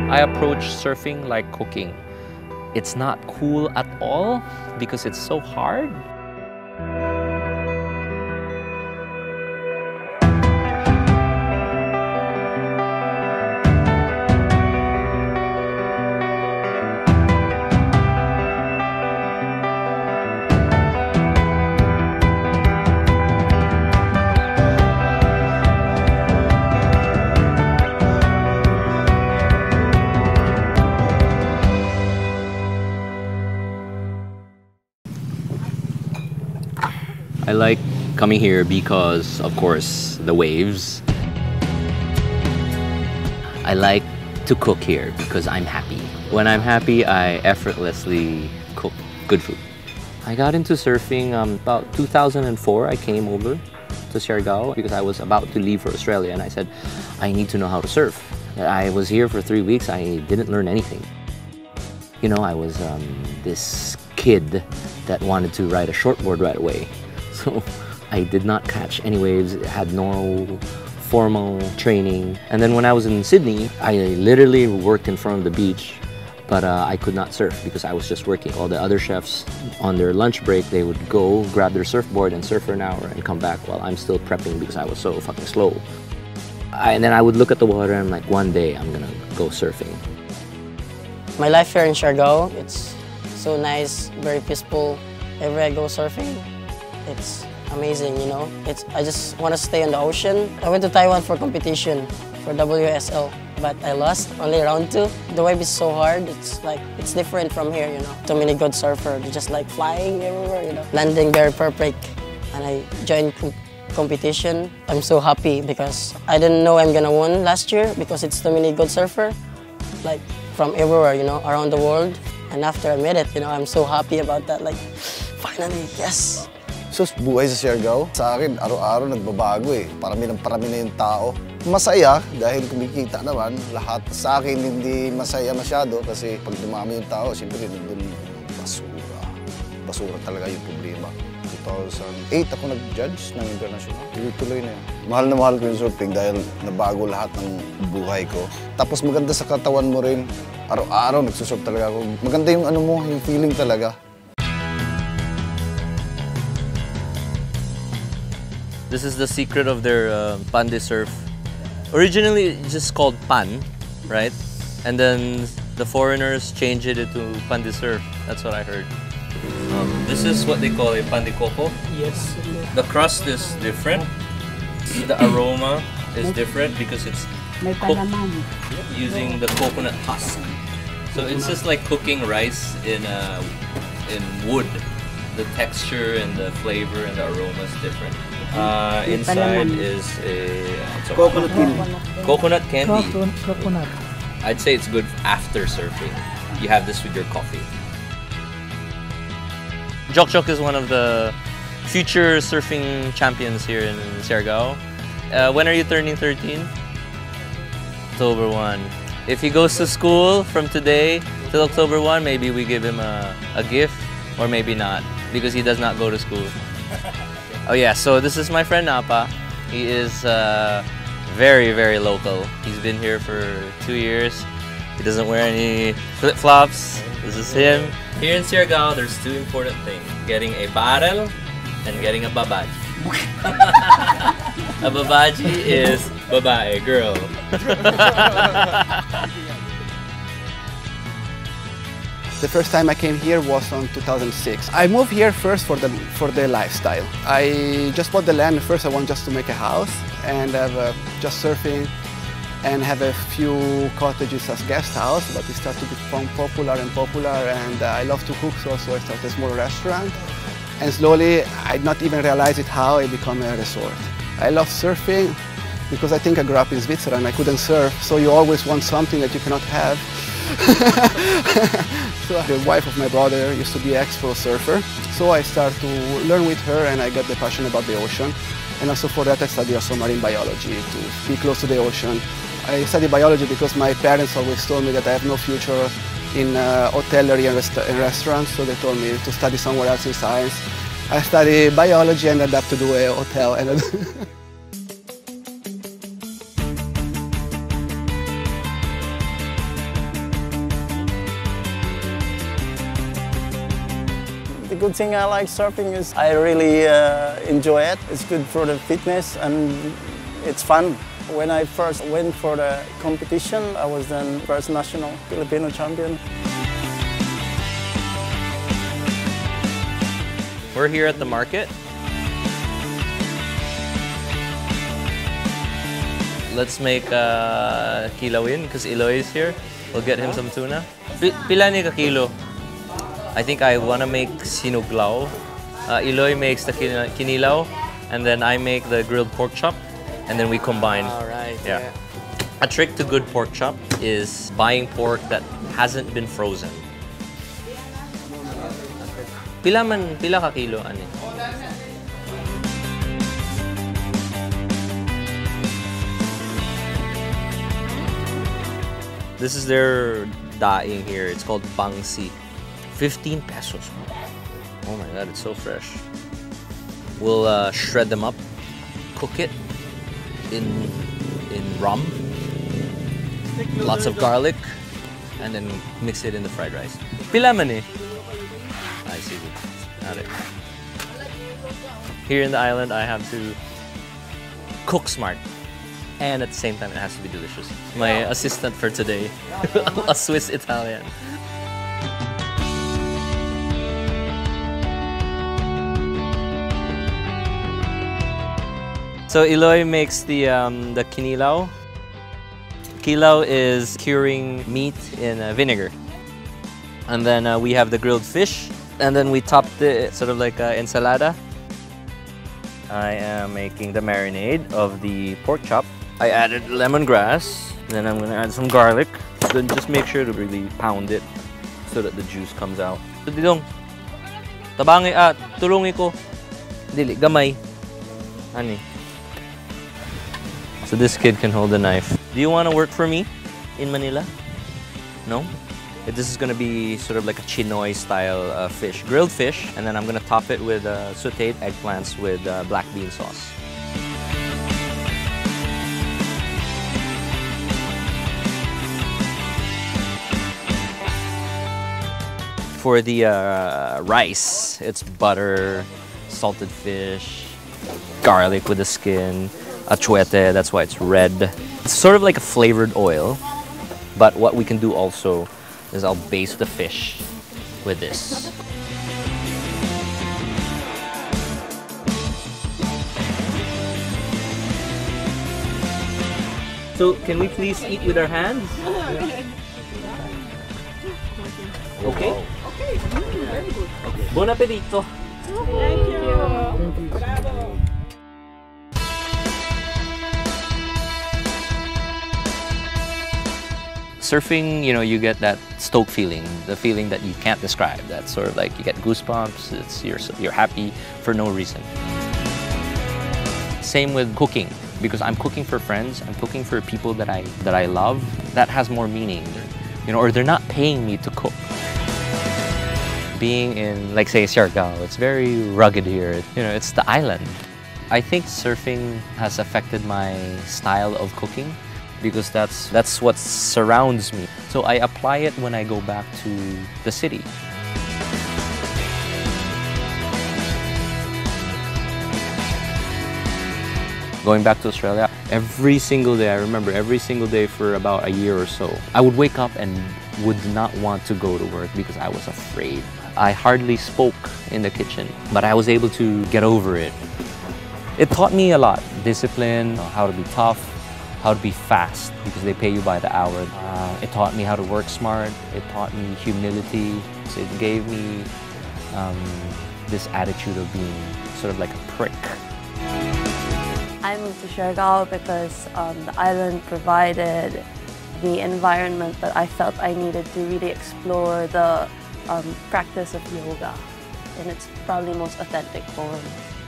I approach surfing like cooking. It's not cool at all because it's so hard. I like coming here because, of course, the waves. I like to cook here because I'm happy. When I'm happy, I effortlessly cook good food. I got into surfing about 2004. I came over to Siargao because I was about to leave for Australia, and I said, I need to know how to surf. I was here for 3 weeks. I didn't learn anything. You know, I was this kid that wanted to ride a shortboard right away. So I did not catch any waves, had no formal training. And then when I was in Sydney, I literally worked in front of the beach, but I could not surf because I was just working. All the other chefs, on their lunch break, they would go grab their surfboard and surf for an hour and come back while I'm still prepping because I was so fucking slow. And then I would look at the water and I'm like, one day I'm gonna go surfing. My life here in Siargao, it's so nice, very peaceful. Everywhere I go surfing, it's amazing, you know. I just want to stay on the ocean. I went to Taiwan for competition for WSL, but I lost only round 2. The wave is so hard. It's different from here, you know. Too many good surfers, just like flying everywhere, you know. Landing very perfect, and I joined competition. I'm so happy because I didn't know I'm gonna win last year because it's too many good surfers, like from everywhere, you know, around the world. And after I made it, you know, I'm so happy about that. Like, finally, yes. So, buhay sa Siargao, sa akin, araw-araw nagbabago eh. Parami na yung tao. Masaya dahil kumikita naman. Lahat sa akin hindi masaya masyado kasi pag dumami yung tao, siyempre nandun basura. Basura talaga yung problema. 2008 ako nag-judge ng international. Tuloy na yun. Mahal na mahal ko yung surfing dahil nabago lahat ng buhay ko. Tapos maganda sa katawan mo rin. Araw-araw nagsusurf talaga ako. Maganda yung ano mo, yung feeling talaga. This is the secret of their pande surf. Originally, it's just called pan, right? And then the foreigners changed it to pande surf. That's what I heard. This is what they call a pande coco. Yes. The crust is different. The aroma is different because it's cooked using the coconut husk. So it's just like cooking rice in wood. The texture and the flavor and the aroma is different. Inside is a Coconut candy. Coconut candy. Coconut. I'd say it's good after surfing. You have this with your coffee. Jok Jok is one of the future surfing champions here in Siargao. When are you turning 13? October 1. If he goes to school from today till October 1, maybe we give him a gift, or maybe not, because he does not go to school. Oh yeah, so this is my friend Napa. He is very, very local. He's been here for 2 years. He doesn't wear any flip-flops. This is him. Here in Siargao, there's 2 important things. Getting a barrel and getting a babaji. A babaji is babae, girl. The first time I came here was in 2006. I moved here first for the lifestyle. I just bought the land. First I want just to make a house and have just surfing and have a few cottages as guest house, but it started to become popular and I love to cook, so I started a small restaurant. And slowly, I not even realize it how it became a resort. I love surfing because I think I grew up in Switzerland. I couldn't surf, so you always want something that you cannot have. So the wife of my brother used to be an ex-pro surfer, so I started to learn with her and I got the passion about the ocean. And also for that I studied also marine biology to be close to the ocean. I studied biology because my parents always told me that I have no future in hotellery and restaurants, so they told me to study somewhere else in science. I studied biology and ended up to do a hotel. good thing I like surfing is I really enjoy it. It's good for the fitness and it's fun. When I first went for the competition, I was then first national Filipino champion. We're here at the market. Let's make kilawin because Eloy is here. We'll get him some tuna. Pila ni ka kilo? I think I want to make sinuglaw. Eloy makes the kinilaw, and then I make the grilled pork chop, and then we combine. All right. Yeah. A trick to good pork chop is buying pork that hasn't been frozen. Pila ka kilo ani? This is their daing here. It's called bangsi. 15 pesos. Oh my god, it's so fresh. We'll shred them up, cook it in rum, lots of garlic, and then mix it in the fried rice. Pila man eh? I see. Got it. Here in the island, I have to cook smart. And at the same time, it has to be delicious. My assistant for today, a Swiss Italian. So Eloy makes the kinilaw. Kilaw is curing meat in vinegar. And then we have the grilled fish. And then we top it sort of like ensalada. I am making the marinade of the pork chop. I added lemongrass, then I'm gonna add some garlic. Then just make sure to really pound it so that the juice comes out. So Didong, tabangi tulungi ko. Dili, gamay. Ani. So this kid can hold the knife. Do you want to work for me in Manila? No? This is gonna be sort of like a Chinoy style fish, grilled fish, and then I'm gonna top it with sauteed eggplants with black bean sauce. For the rice, it's butter, salted fish, garlic with the skin, achuete, that's why it's red. It's sort of like a flavored oil, but what we can do also is I'll baste the fish with this. So, can we please eat with our hands? Okay? Buon appetito! Thank you. Bravo. Surfing, you know, you get that stoke feeling, the feeling that you can't describe. That's sort of like you get goosebumps. You're happy for no reason. Same with cooking, because I'm cooking for friends. I'm cooking for people that I love. That has more meaning, you know, or they're not paying me to cook. Being in, like, say, Siargao, it's very rugged here. You know, it's the island. I think surfing has affected my style of cooking because that's what surrounds me. So I apply it when I go back to the city. Going back to Australia, every single day, I remember every single day for about a year or so, I would wake up and would not want to go to work because I was afraid. I hardly spoke in the kitchen, but I was able to get over it. It taught me a lot. Discipline, how to be tough, how to be fast, because they pay you by the hour. It taught me how to work smart. It taught me humility. So it gave me this attitude of being sort of like a prick. I moved to Siargao because the island provided the environment that I felt I needed to really explore the practice of yoga in its probably most authentic form.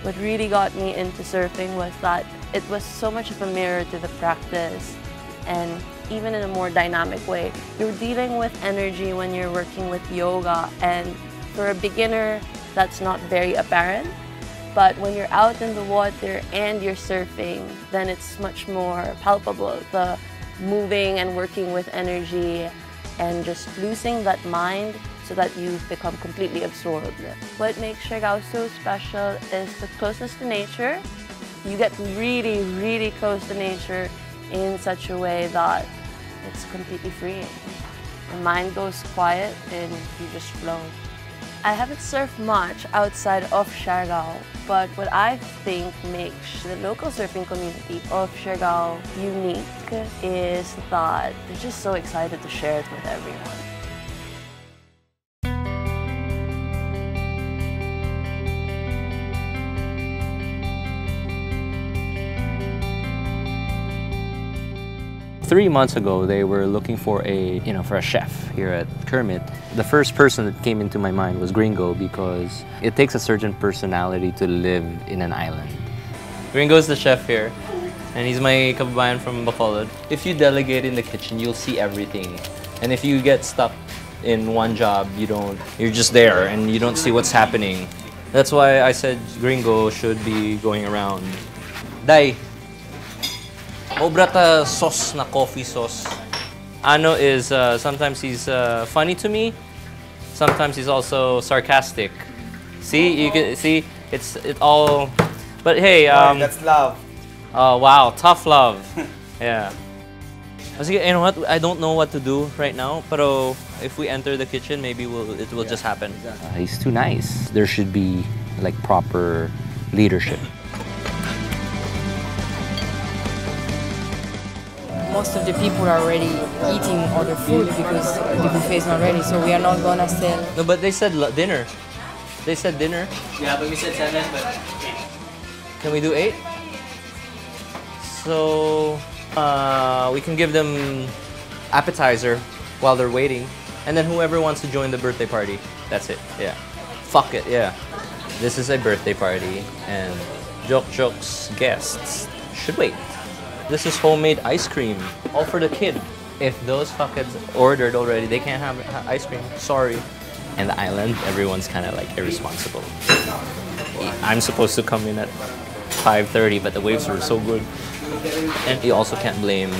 What really got me into surfing was that it was so much of a mirror to the practice, and even in a more dynamic way. You're dealing with energy when you're working with yoga, and for a beginner, that's not very apparent. But when you're out in the water and you're surfing, then it's much more palpable. The moving and working with energy and just losing that mind so that you become completely absorbed. What makes Siargao so special is the closeness to nature. You get really, really close to nature in such a way that it's completely freeing. Your mind goes quiet and you just flow. I haven't surfed much outside of Siargao, but what I think makes the local surfing community of Siargao unique is that they're just so excited to share it with everyone. 3 months ago, they were looking for a chef here at Kermit. The first person that came into my mind was Gringo because it takes a certain personality to live in an island. Gringo's the chef here, and he's my kababayan from Bacolod. If you delegate in the kitchen, you'll see everything. And if you get stuck in one job, you're just there and you don't see what's happening. That's why I said Gringo should be going around. Dai, Obrata sauce na coffee sauce. Ano is sometimes he's funny to me, sometimes he's also sarcastic. See, you can see it all. But hey, that's love. Oh wow, tough love. Yeah. You know what? I don't know what to do right now, but if we enter the kitchen, maybe it will just happen. Exactly. He's too nice. There should be like proper leadership. Most of the people are already eating other food because the buffet is not ready, so we are not gonna sell. No, but they said dinner. They said dinner. Yeah, but we said 7, but 8. Can we do 8? So we can give them appetizer while they're waiting, and then whoever wants to join the birthday party, that's it. Yeah. Fuck it. Yeah. This is a birthday party, and Jok's guests should wait. This is homemade ice cream, all for the kid. If those fuckers ordered already, they can't have ice cream. Sorry. And the island, everyone's kind of like irresponsible. I'm supposed to come in at 5:30, but the waves were so good. And you also can't blame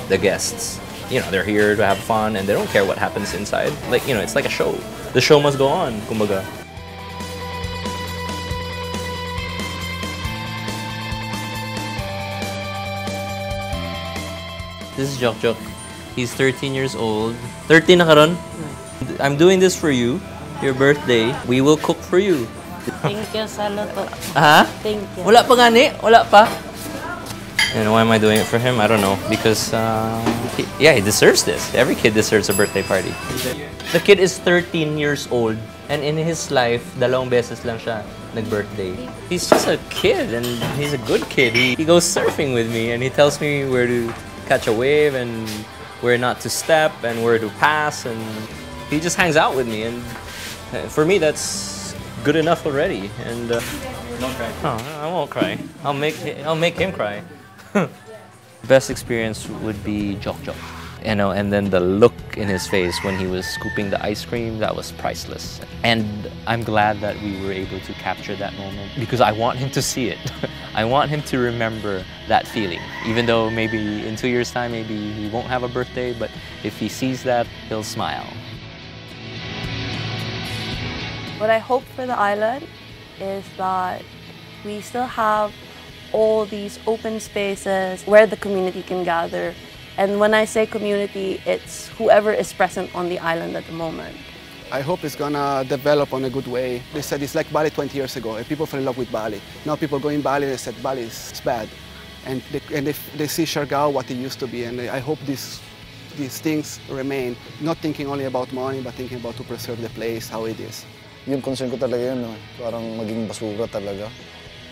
the guests. You know, they're here to have fun and they don't care what happens inside. Like, you know, it's like a show. The show must go on, kumbaga. This is Jok. He's 13 years old. 13 na karon? I'm doing this for you. Your birthday. We will cook for you. Thank you sa luto. Ha? Thank you. Wala pa gani? Wala pa? And why am I doing it for him? I don't know. Because, he deserves this. Every kid deserves a birthday party. The kid is 13 years old. And in his life, 2 beses lang siya nag-birthday. He's just a kid and he's a good kid. He goes surfing with me and he tells me where to catch a wave and where not to step and where to pass, and he just hangs out with me, and for me that's good enough already. And Don't cry. oh, I won't cry. I'll make him cry. Best experience would be Jok. You know, and then the look in his face when he was scooping the ice cream, that was priceless. And I'm glad that we were able to capture that moment because I want him to see it. I want him to remember that feeling. Even though maybe in 2 years' time, maybe he won't have a birthday, but if he sees that, he'll smile. What I hope for the island is that we still have all these open spaces where the community can gather. And when I say community, it's whoever is present on the island at the moment. I hope it's gonna develop on a good way. They said it's like Bali 20 years ago, and people fell in love with Bali. Now people go in Bali and they said Bali is bad. And they see Siargao what it used to be, and I hope these things remain, not thinking only about money, but thinking about to preserve the place, how it is. Yung concern ko talaga yun, no? Parang maging basura talaga.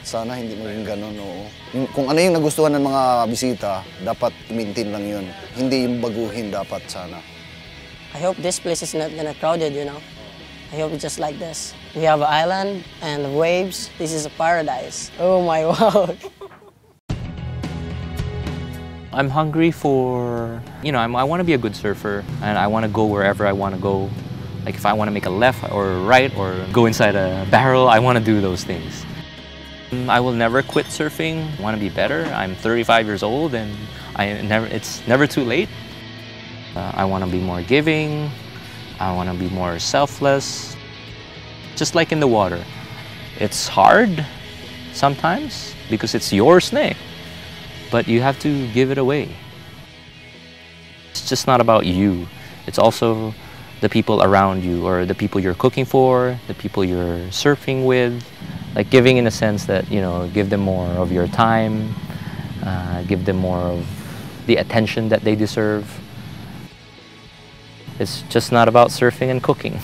Sana hindi maging ganun, oo. Kung ano yung nagustuhan ng mga bisita, dapat i-maintain lang yun. Hindi yung baguhin dapat sana. I hope this place is not gonna crowded, you know. I hope it's just like this. We have an island and waves. This is a paradise. Oh my wow. I'm hungry for, I want to be a good surfer and I want to go wherever I want to go. Like if I want to make a left or right or go inside a barrel, I want to do those things. I will never quit surfing. I want to be better. I'm 35 years old and it's never too late. I want to be more giving. I want to be more selfless. Just like in the water. It's hard sometimes because it's your snake, but you have to give it away. It's just not about you. It's also the people around you, or the people you're cooking for, the people you're surfing with. Like giving in a sense that, you know, give them more of your time, give them more of the attention that they deserve. It's just not about surfing and cooking.